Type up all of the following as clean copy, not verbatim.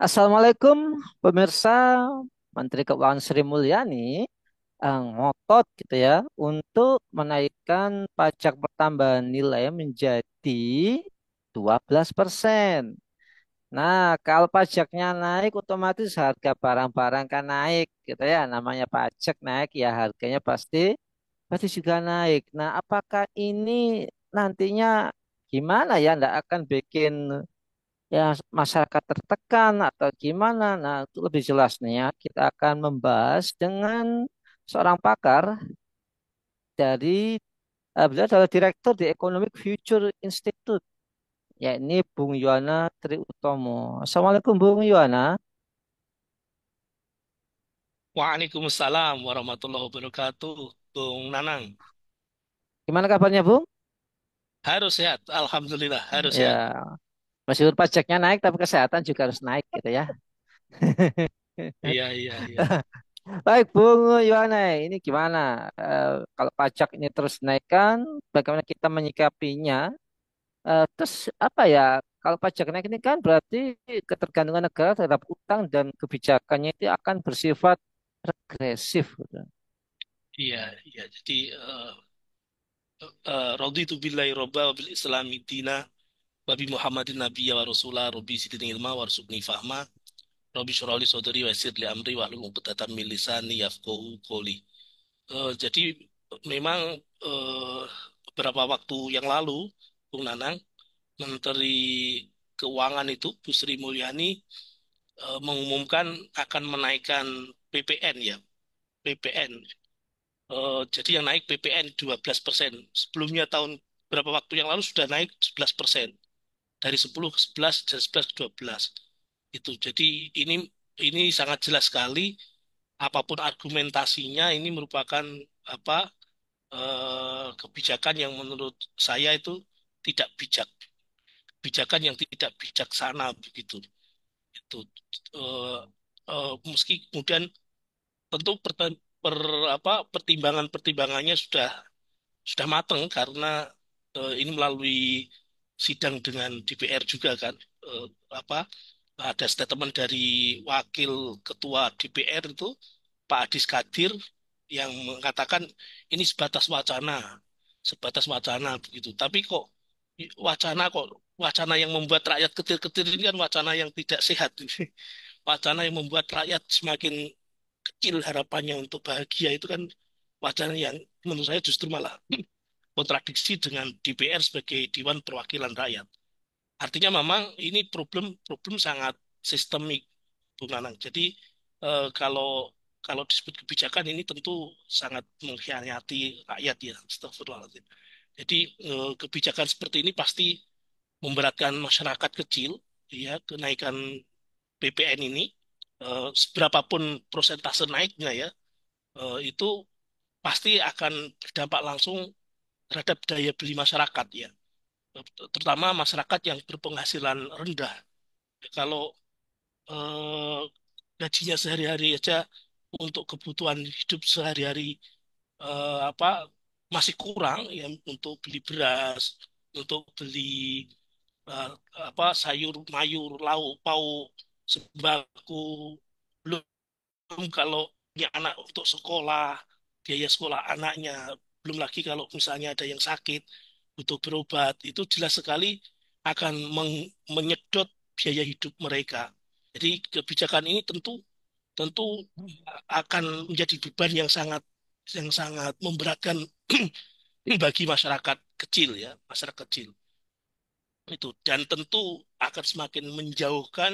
Assalamualaikum pemirsa. Menteri Keuangan Sri Mulyani ngotot gitu ya untuk menaikkan pajak pertambahan nilai menjadi 12%. Nah, kalau pajaknya naik otomatis harga barang-barang kan naik gitu ya. Namanya pajak naik ya harganya pasti pasti juga naik. Nah, apakah ini nantinya gimana ya? Nggak akan bikin ya masyarakat tertekan atau gimana. Nah, itu lebih jelas nih ya. Kita akan membahas dengan seorang pakar dari beliau adalah Direktur di Economic Future Institute, yakni Bung Yuwana Triutomo. Assalamualaikum Bung Yuwana. Waalaikumsalam warahmatullahi wabarakatuh. Bung Nanang, Gimana kabarnya Bung? harus sehat. Alhamdulillah, harus Ya, sehat. meskipun pajaknya naik tapi kesehatan juga harus naik gitu ya. Iya, iya, iya. Baik Bung Yuwana, ini gimana? Kalau pajak ini terus naikkan, bagaimana kita menyikapinya? Terus apa ya? Kalau pajak naik ini kan berarti ketergantungan negara terhadap utang dan kebijakannya itu akan bersifat regresif, gitu. Iya, iya. Jadi, raditu billahi robba wa bil islami dina wa bi Muhammadin nabiyya wa rasulah rabbi zidni ilma warzuqni fahma rabbi syrah li sadri wa yassir li amri wahlul 'uqdatam min lisani yafqahu qawli. Jadi memang eh, beberapa waktu yang lalu, Bung Nanang, Menteri Keuangan itu Bu Sri Mulyani mengumumkan akan menaikkan PPN ya, PPN. Jadi yang naik PPN 12%. Sebelumnya tahun berapa waktu yang lalu sudah naik 11%. Dari 10 ke 11, dari 11 ke 12. Itu. Jadi ini sangat jelas sekali apapun argumentasinya ini merupakan apa kebijakan yang menurut saya itu tidak bijak. Kebijakan yang tidak bijaksana begitu. Itu eh, meski kemudian tentu pertimbangan-pertimbangannya sudah matang karena ini melalui sidang dengan DPR juga kan. Eh, apa ada statement dari wakil ketua DPR itu Pak Adis Kadir yang mengatakan ini sebatas wacana begitu. Tapi kok wacana yang membuat rakyat kecil-kecil ini kan wacana yang tidak sehat. Wacana yang membuat rakyat semakin kecil harapannya untuk bahagia itu kan wacana yang menurut saya justru malah kontradiksi dengan DPR sebagai Dewan Perwakilan Rakyat. Artinya memang ini problem sangat sistemik, Bung Nanang. Jadi kalau kalau disebut kebijakan ini tentu sangat mengkhianati rakyat ya, astagfirullahaladzim. Jadi kebijakan seperti ini pasti memberatkan masyarakat kecil, ya kenaikan PPN ini, seberapapun prosentase naiknya ya, itu pasti akan berdampak langsung terhadap daya beli masyarakat ya, terutama masyarakat yang berpenghasilan rendah. Kalau eh, gajinya sehari-hari aja untuk kebutuhan hidup sehari-hari apa masih kurang ya untuk beli beras, untuk beli eh, sayur mayur, lauk pauk, sembako, belum kalau punya anak untuk sekolah, biaya sekolah anaknya, belum lagi kalau misalnya ada yang sakit, butuh berobat, itu jelas sekali akan menyedot biaya hidup mereka. Jadi kebijakan ini tentu tentu akan menjadi beban yang sangat memberatkan bagi masyarakat kecil ya, masyarakat kecil itu dan tentu akan semakin menjauhkan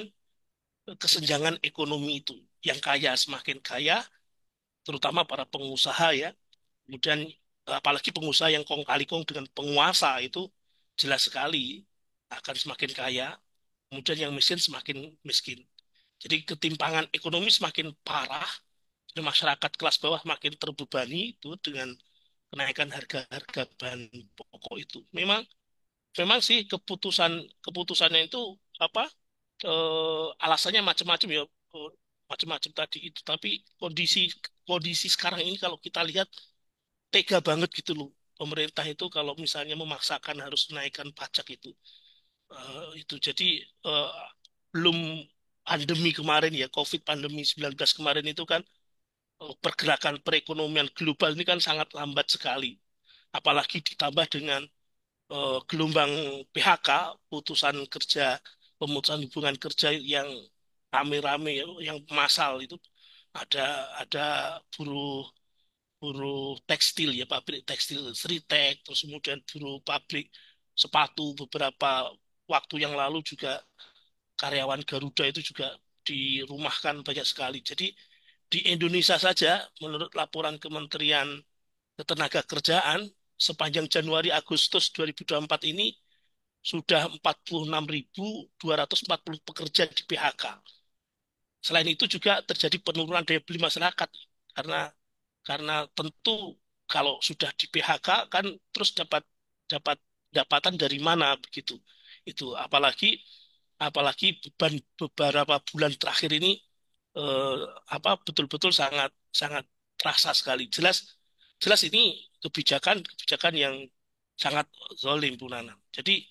kesenjangan ekonomi itu. Yang kaya semakin kaya, terutama para pengusaha ya. Kemudian apalagi pengusaha yang kong kali kong dengan penguasa itu jelas sekali akan semakin kaya, kemudian yang miskin semakin miskin. Jadi ketimpangan ekonomi semakin parah dan masyarakat kelas bawah makin terbebani itu dengan kenaikan harga-harga bahan pokok itu. Memang memang sih keputusannya itu apa alasannya macam-macam ya, macam-macam tadi itu. Tapi kondisi kondisi sekarang ini kalau kita lihat tega banget gitu loh. Pemerintah itu kalau misalnya memaksakan harus menaikkan pajak itu. Itu jadi belum pandemi kemarin ya, COVID pandemi 19 kemarin itu kan pergerakan perekonomian global ini kan sangat lambat sekali. Apalagi ditambah dengan gelombang PHK, putusan kerja, pemutusan hubungan kerja yang rame-rame, yang massal itu ada buruh buruh tekstil ya, pabrik tekstil Sritek, terus kemudian buruh pabrik sepatu beberapa waktu yang lalu juga karyawan Garuda itu juga dirumahkan banyak sekali. Jadi di Indonesia saja menurut laporan Kementerian Ketenagakerjaan sepanjang Januari Agustus 2024 ini sudah 46.240 pekerja di PHK. Selain itu juga terjadi penurunan daya beli masyarakat karena tentu kalau sudah di PHK kan terus dapat dapat pendapatan dari mana begitu. Itu apalagi beban beberapa bulan terakhir ini eh, betul-betul sangat sangat terasa sekali. Jelas jelas ini kebijakan kebijakan yang sangat zalim Bu Nana. Jadi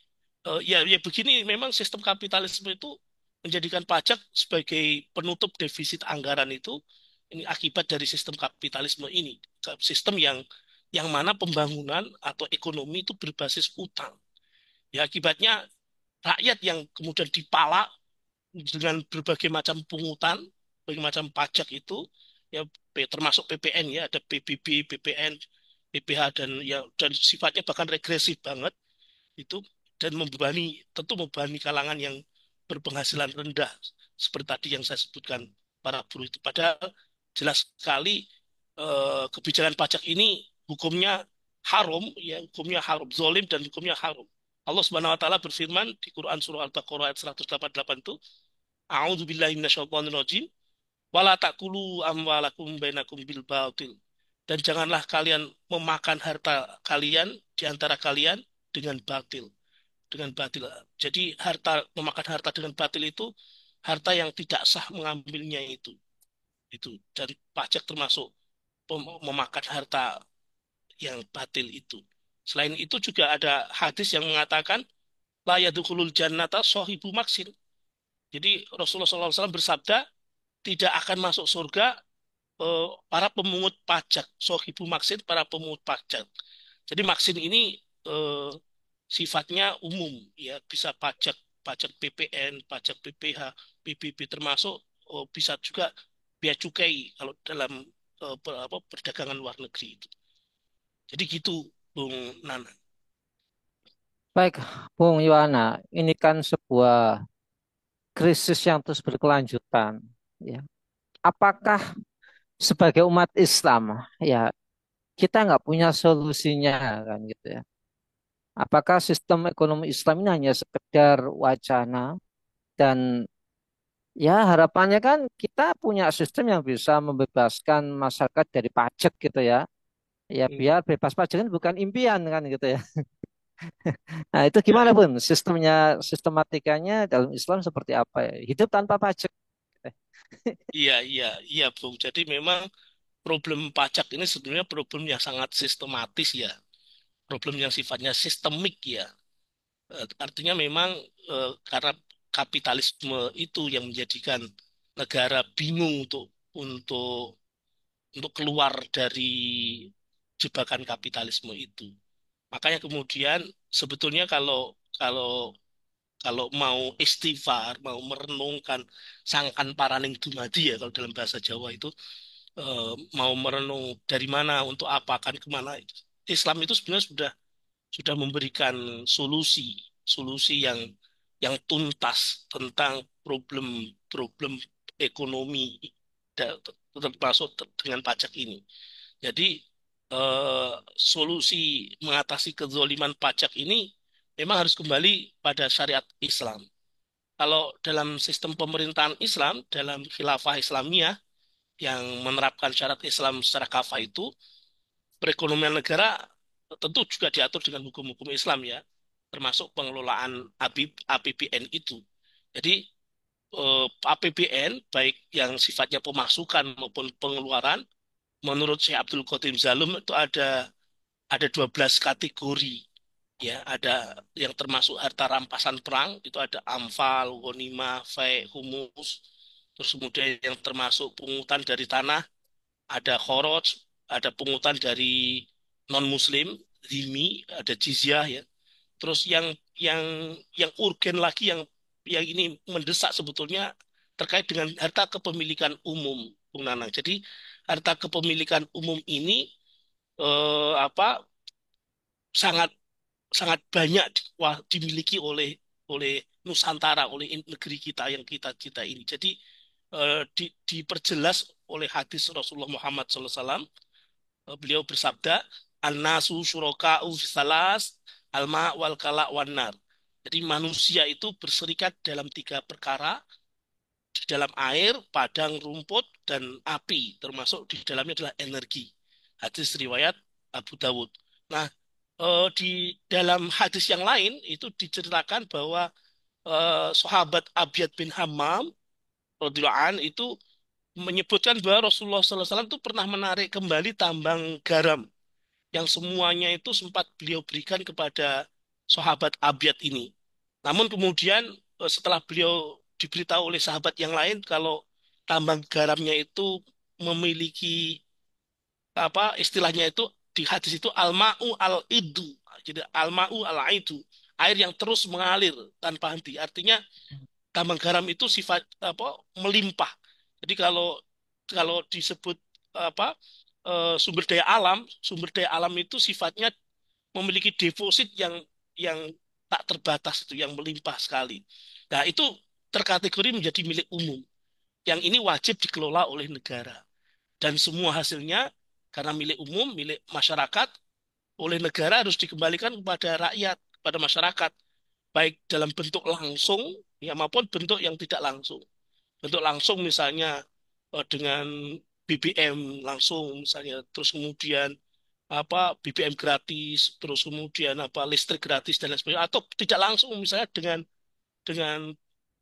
ya begini memang sistem kapitalisme itu menjadikan pajak sebagai penutup defisit anggaran itu ini akibat dari sistem kapitalisme ini. Sistem yang mana pembangunan atau ekonomi itu berbasis utang. Ya akibatnya rakyat yang kemudian dipalak dengan berbagai macam pungutan, berbagai macam pajak itu, ya termasuk PPN ya, ada PBB, PPN, PPH dan sifatnya bahkan regresif banget itu dan tentu membebani kalangan yang berpenghasilan rendah seperti tadi yang saya sebutkan para buruh itu. Padahal jelas sekali kebijakan pajak ini hukumnya haram ya, hukumnya haram, zolim dan hukumnya haram. Allah Subhanahu wa taala berfirman di Quran surah Al-Baqarah ayat 188 itu, A'udzubillahi minasyaitonirrajim, wala ta'kulu amwalakum bainakum bil batil. Dan janganlah kalian memakan harta kalian di antara kalian dengan batil, dengan batil. Jadi memakan harta dengan batil itu harta yang tidak sah mengambilnya itu. Itu dari pajak termasuk memakan harta yang batil itu. Selain itu juga ada hadis yang mengatakan la yadkhulul jannata sahibu maksin. Jadi Rasulullah SAW bersabda, tidak akan masuk surga para pemungut pajak, sohibu maksin, para pemungut pajak. Jadi maksin ini sifatnya umum, ya bisa pajak pajak PPN, pajak PPH, PBB termasuk bisa juga bea cukai kalau dalam perdagangan luar negeri itu. Jadi gitu, Bung Nana. Baik, Bung Yohana, ini kan sebuah krisis yang terus berkelanjutan. Ya. Apakah sebagai umat Islam, ya kita nggak punya solusinya kan gitu ya? Apakah sistem ekonomi Islam ini hanya sekedar wacana dan ya harapannya kan kita punya sistem yang bisa membebaskan masyarakat dari pajak gitu ya? Ya Hmm. biar bebas pajak ini bukan impian kan gitu ya? Nah itu Ya, gimana pun sistematikanya dalam Islam seperti apa ya? Hidup tanpa pajak. iya, iya, iya, Bung. Jadi memang problem pajak ini sebenarnya problem yang sangat sistematis ya, problem yang sifatnya sistemik ya. Artinya memang karena kapitalisme itu yang menjadikan negara bingung untuk untuk keluar dari jebakan kapitalisme itu. Makanya kemudian sebetulnya kalau kalau kalau mau istighfar, mau merenungkan sangkan paraning dumadi ya kalau dalam bahasa Jawa itu mau merenung dari mana untuk apa akan kemana. Islam itu sebenarnya sudah memberikan solusi solusi yang tuntas tentang problem-problem ekonomi termasuk dengan pajak ini. Jadi solusi mengatasi kezoliman pajak ini memang harus kembali pada syariat Islam. Kalau dalam sistem pemerintahan Islam, dalam khilafah Islamiyah yang menerapkan syarat Islam secara kafah itu, perekonomian negara tentu juga diatur dengan hukum-hukum Islam ya, termasuk pengelolaan APBN itu. Jadi APBN baik yang sifatnya pemasukan maupun pengeluaran, menurut Syekh Abdul Qadir Zalum itu ada 12 kategori. Ya, ada yang termasuk harta rampasan perang, itu ada amfal, ghanimah, fai, humus. Terus kemudian yang termasuk pungutan dari tanah, ada kharaj, ada pungutan dari non-muslim, zimmi, ada jizyah ya. Terus yang yang urgen lagi yang ini mendesak sebetulnya terkait dengan harta kepemilikan umum, Bung Nanang. Jadi harta kepemilikan umum ini apa sangat sangat banyak dimiliki oleh oleh Nusantara, oleh negeri kita yang kita ini. Jadi diperjelas oleh hadis Rasulullah Muhammad SAW. Beliau bersabda, "An-nasu syuraka'u fisalas, alma wal kala wan nar." Jadi manusia itu berserikat dalam tiga perkara, di dalam air, padang rumput, dan api. Termasuk di dalamnya adalah energi. Hadis riwayat Abu Dawud. Nah, di dalam hadis yang lain itu diceritakan bahwa sahabat Abiyad bin Hammam radhiyallahu an itu menyebutkan bahwa Rasulullah SAW itu pernah menarik kembali tambang garam yang semuanya itu sempat beliau berikan kepada sahabat Abiyad ini. Namun kemudian setelah beliau diberitahu oleh sahabat yang lain kalau tambang garamnya itu memiliki apa istilahnya itu di hadis itu al-ma'u al-idu. Jadi al-ma'u al-aidu, air yang terus mengalir tanpa henti. Artinya tambang garam itu sifat apa melimpah. Jadi kalau kalau disebut apa sumber daya alam itu sifatnya memiliki deposit yang tak terbatas itu, yang melimpah sekali. Nah, itu terkategori menjadi milik umum. Yang ini wajib dikelola oleh negara. Dan semua hasilnya karena milik umum, milik masyarakat, oleh negara harus dikembalikan kepada rakyat, kepada masyarakat, baik dalam bentuk langsung ya maupun bentuk yang tidak langsung. Bentuk langsung misalnya dengan BBM langsung misalnya, terus kemudian apa BBM gratis, terus kemudian apa listrik gratis dan lain sebagainya, atau tidak langsung misalnya dengan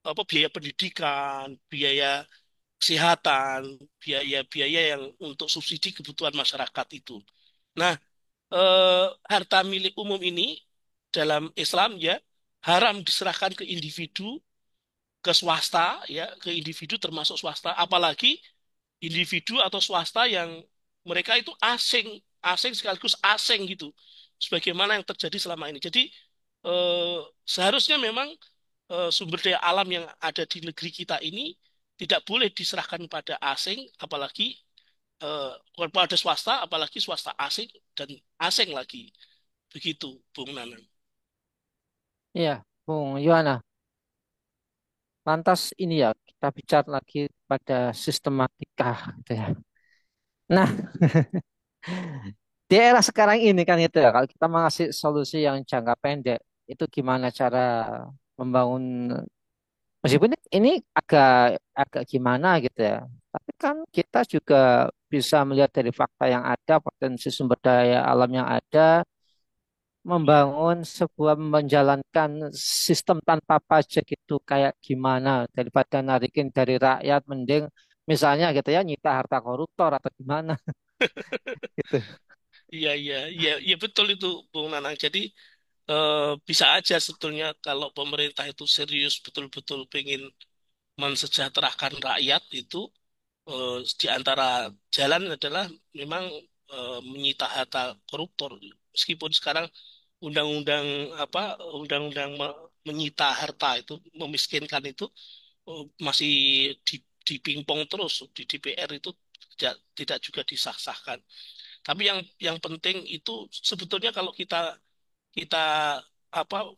apa biaya pendidikan, biaya kesehatan, biaya-biaya yang untuk subsidi kebutuhan masyarakat itu. Nah, harta milik umum ini dalam Islam ya haram diserahkan ke individu, ke swasta ya, ke individu termasuk swasta, apalagi individu atau swasta yang mereka itu asing, asing sekaligus asing gitu. Sebagaimana yang terjadi selama ini. Jadi seharusnya memang sumber daya alam yang ada di negeri kita ini tidak boleh diserahkan pada asing, apalagi kepada swasta, apalagi swasta asing dan asing lagi. Begitu, Bung Nanan. Iya, Bung Yohana. Lantas ini ya kita bicara lagi pada sistematika gitu ya. Nah, di era sekarang ini kan itu ya, kalau kita mengasih solusi yang jangka pendek, itu gimana cara membangun, meskipun ini agak agak gimana gitu ya, tapi kan kita juga bisa melihat dari fakta yang ada, potensi sumber daya alam yang ada, membangun sebuah menjalankan sistem tanpa pajak itu kayak gimana daripada narikin dari rakyat, mending misalnya gitu ya nyita harta koruptor atau gimana gitu. Iya, iya, iya, iya betul itu, Bung Nanang. Jadi eh, bisa aja sebetulnya kalau pemerintah itu serius betul-betul pengen mensejahterakan rakyat itu di antara jalan adalah memang menyita harta koruptor. Meskipun sekarang undang-undang apa undang-undang menyita harta itu memiskinkan itu masih di, dipingpong terus di DPR itu tidak juga disah-sahkan. Tapi yang penting itu sebetulnya kalau kita kita apa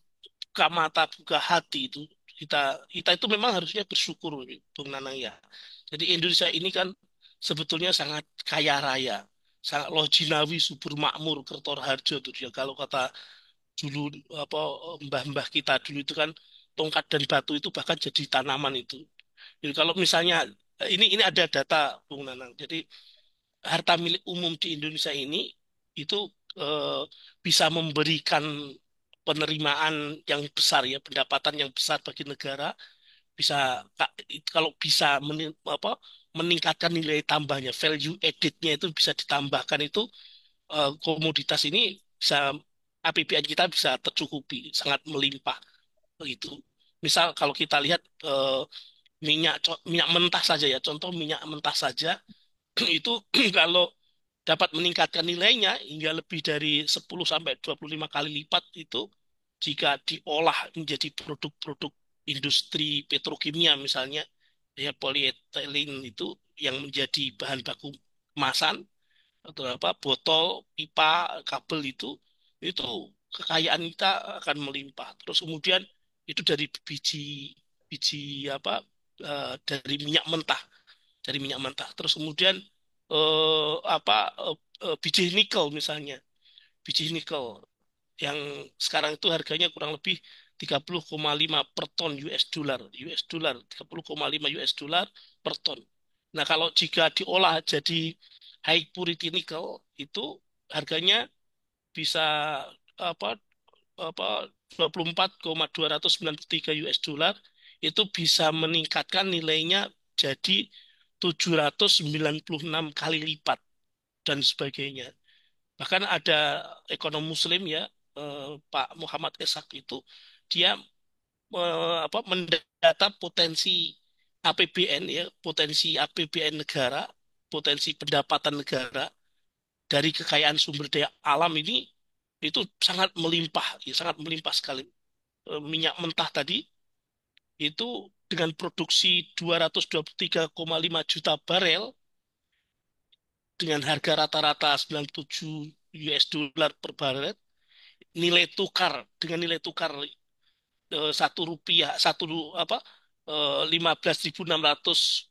buka mata buka hati itu kita kita itu memang harusnya bersyukur Bung Nanang ya. Jadi Indonesia ini kan sebetulnya sangat kaya raya, sangat lojinawi, subur makmur, kertor harjo tuh ya. Kalau kata dulu apa mbah-mbah kita dulu itu kan tongkat dan batu itu bahkan jadi tanaman itu. Jadi kalau misalnya ini ada data Bung Nanang. Jadi harta milik umum di Indonesia ini itu eh, bisa memberikan penerimaan yang besar ya, pendapatan yang besar bagi negara, bisa kalau bisa apa, meningkatkan nilai tambahnya, value added-nya itu bisa ditambahkan itu komoditas ini bisa APBN kita bisa tercukupi, sangat melimpah begitu. Misal kalau kita lihat minyak mentah saja ya, contoh minyak mentah saja itu kalau dapat meningkatkan nilainya hingga lebih dari 10 sampai 25 kali lipat itu jika diolah menjadi produk-produk industri petrokimia misalnya ya polietilen itu yang menjadi bahan baku kemasan atau apa botol, pipa, kabel itu kekayaan kita akan melimpah. Terus kemudian itu dari biji biji apa dari minyak mentah, dari minyak mentah. Terus kemudian biji nikel misalnya, biji nikel yang sekarang itu harganya kurang lebih 30,5 per ton US dollar 30,5 US dollar per ton. Nah, kalau jika diolah jadi high purity nickel itu harganya bisa apa apa 24,293 US dollar itu bisa meningkatkan nilainya jadi 796 kali lipat dan sebagainya. Bahkan ada ekonom Muslim ya, Pak Muhammad Ishak itu dia mendata potensi APBN ya, potensi APBN negara, potensi pendapatan negara dari kekayaan sumber daya alam ini itu sangat melimpah, ya, sangat melimpah sekali. Minyak mentah tadi itu dengan produksi 223,5 juta barel dengan harga rata-rata 97 US dollar per barel nilai tukar dengan nilai tukar 1 rupiah 15.600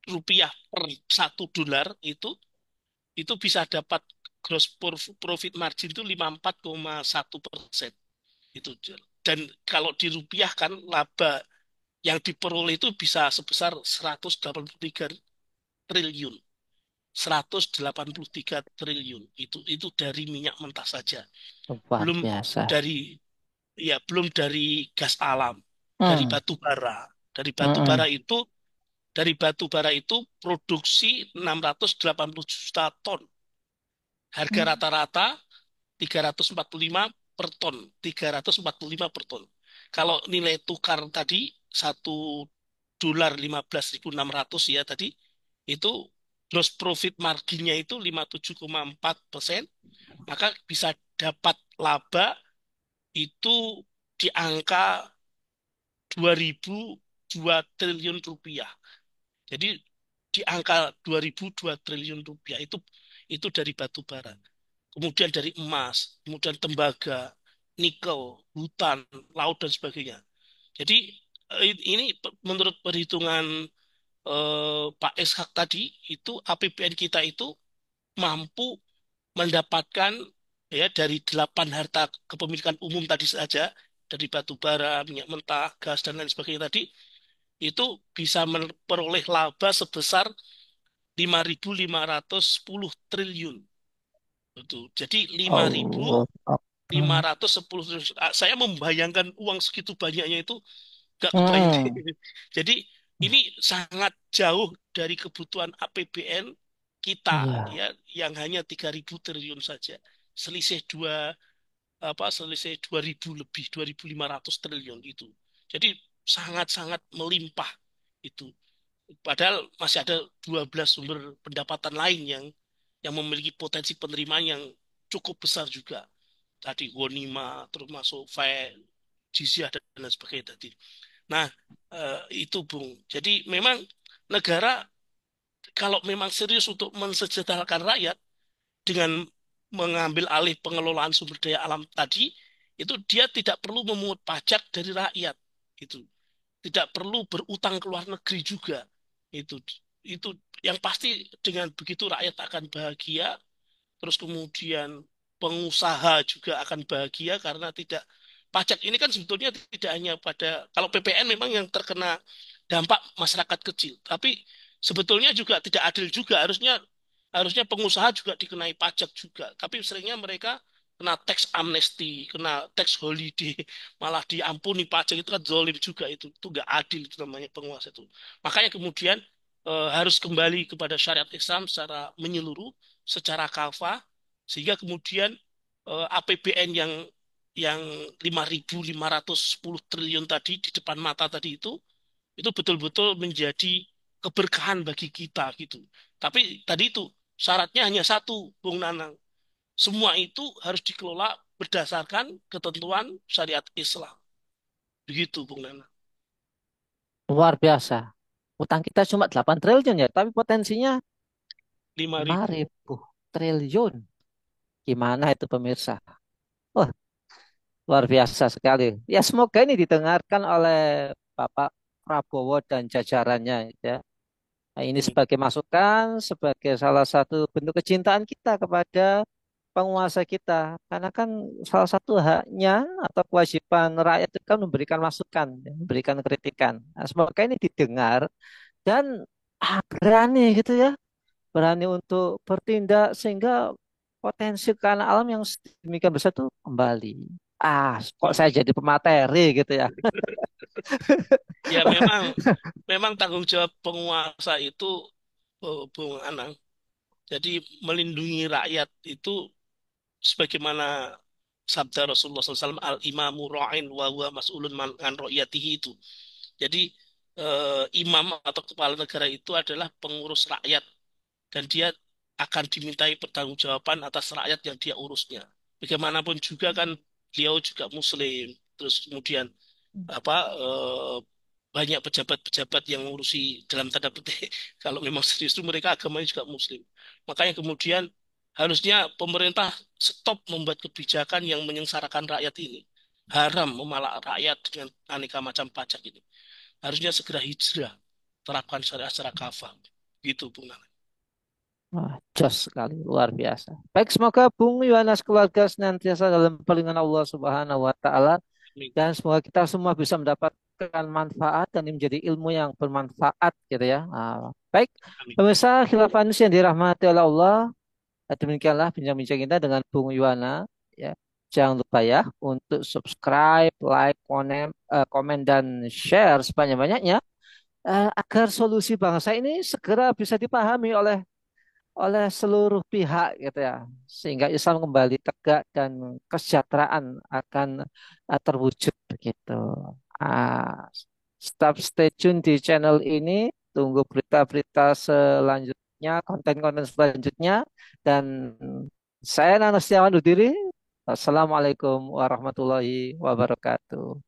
rupiah per 1 dolar itu bisa dapat gross profit margin itu 54,1% itu dan kalau dirupiahkan laba yang diperoleh itu bisa sebesar 183 triliun 183 triliun itu dari minyak mentah saja Luar belum biasa. dari ya belum dari gas alam, dari Hmm. batu bara. Dari batu bara Mm-mm. itu dari batu bara itu produksi 680 juta ton. Harga rata-rata 345 per ton, 345 per ton. Kalau nilai tukar tadi 1 dolar 15.600 ya tadi itu gross profit marginnya itu 57,4%, maka bisa dapat laba itu di angka 2002 triliun rupiah. Jadi di angka 2002 triliun rupiah itu dari batu bara. Kemudian dari emas, kemudian tembaga, nikel, hutan, laut dan sebagainya. Jadi ini menurut perhitungan Pak Eshak tadi itu APBN kita itu mampu mendapatkan ya dari 8 harta kepemilikan umum tadi saja dari batu bara, minyak mentah, gas dan lain sebagainya tadi itu bisa memperoleh laba sebesar 5.510 triliun. Itu. Jadi Allah Akbar. 5.510 triliun. Saya membayangkan uang segitu banyaknya itu nggak kebayang. Hmm. Jadi ini sangat jauh dari kebutuhan APBN kita Iya. ya yang hanya 3.000 triliun saja. Selisih selisih 2.000 lebih 2.500 triliun itu. Jadi sangat-sangat melimpah itu. Padahal masih ada 12 sumber pendapatan lain yang memiliki potensi penerimaan yang cukup besar juga. Tadi Wonima, terus masuk VAE, jizyah dan lain sebagainya tadi. Nah, itu Bung. Jadi memang negara kalau memang serius untuk mensejahterakan rakyat dengan mengambil alih pengelolaan sumber daya alam tadi, itu dia tidak perlu memungut pajak dari rakyat. Itu tidak perlu berutang ke luar negeri juga. Itu yang pasti dengan begitu rakyat akan bahagia, terus kemudian pengusaha juga akan bahagia karena tidak pajak ini kan sebetulnya tidak hanya pada kalau PPN memang yang terkena dampak masyarakat kecil, tapi sebetulnya juga tidak adil juga harusnya harusnya pengusaha juga dikenai pajak juga, tapi seringnya mereka kena tax amnesty, kena tax holiday, malah diampuni pajak itu kan zolim juga itu nggak adil itu namanya penguasa itu. Makanya kemudian harus kembali kepada syariat Islam secara menyeluruh, secara kafah, sehingga kemudian APBN yang yang 5.510 triliun tadi di depan mata tadi itu betul-betul menjadi keberkahan bagi kita gitu. Tapi tadi itu syaratnya hanya satu, Bung Nanang. Semua itu harus dikelola berdasarkan ketentuan syariat Islam. Begitu, Bung Nanang. Luar biasa. Utang kita cuma 8 triliun ya, tapi potensinya Lima 5.000 ribu. triliun. Gimana itu pemirsa? Wah, luar biasa sekali. Ya semoga ini didengarkan oleh Bapak Prabowo dan jajarannya ya. Nah, ini Amin. sebagai masukan, sebagai salah satu bentuk kecintaan kita kepada penguasa kita. Karena kan salah satu haknya atau kewajiban rakyat itu kan memberikan masukan, ya, memberikan kritikan. Nah, semoga ini didengar dan berani gitu ya, berani untuk bertindak sehingga potensi kekayaan alam yang sedemikian besar itu kembali. Kok saya Amin. jadi pemateri gitu ya. Ya memang tanggung jawab penguasa itu, Bung Anang. Jadi melindungi rakyat itu sebagaimana sabda Rasulullah SAW, al-imamu ra'in wa huwa mas'ulun an ra'iyatihi itu. Jadi imam atau kepala negara itu adalah pengurus rakyat dan dia akan dimintai pertanggungjawaban atas rakyat yang dia urusnya. Bagaimanapun juga kan beliau juga muslim. Terus kemudian apa banyak pejabat-pejabat yang mengurusi dalam tanda petik kalau memang serius itu mereka agamanya juga muslim. Makanya kemudian harusnya pemerintah stop membuat kebijakan yang menyengsarakan rakyat ini. Haram memalak rakyat dengan aneka macam pajak ini. Harusnya segera hijrah, terapkan syariat secara kafah. Gitu, Bung Nana. Wah, jos sekali, luar biasa. Baik, semoga Bung Yohanes keluarga senantiasa dalam perlindungan Allah Subhanahu wa Ta'ala, Amin. dan semoga kita semua bisa mendapatkan manfaat dan ini menjadi ilmu yang bermanfaat gitu ya. Baik, Amin. pemirsa khilafah yang dirahmati oleh Allah, demikianlah bincang-bincang kita dengan Bung Yuwana ya. Jangan lupa ya untuk subscribe, like, komen dan share sebanyak-banyaknya agar solusi bangsa ini segera bisa dipahami oleh seluruh pihak gitu ya, sehingga Islam kembali tegak dan kesejahteraan akan terwujud begitu. Ah, Tetap stay tune di channel ini, tunggu berita-berita selanjutnya, konten-konten selanjutnya, dan saya Nana Setiawan undur diri. Assalamualaikum warahmatullahi wabarakatuh.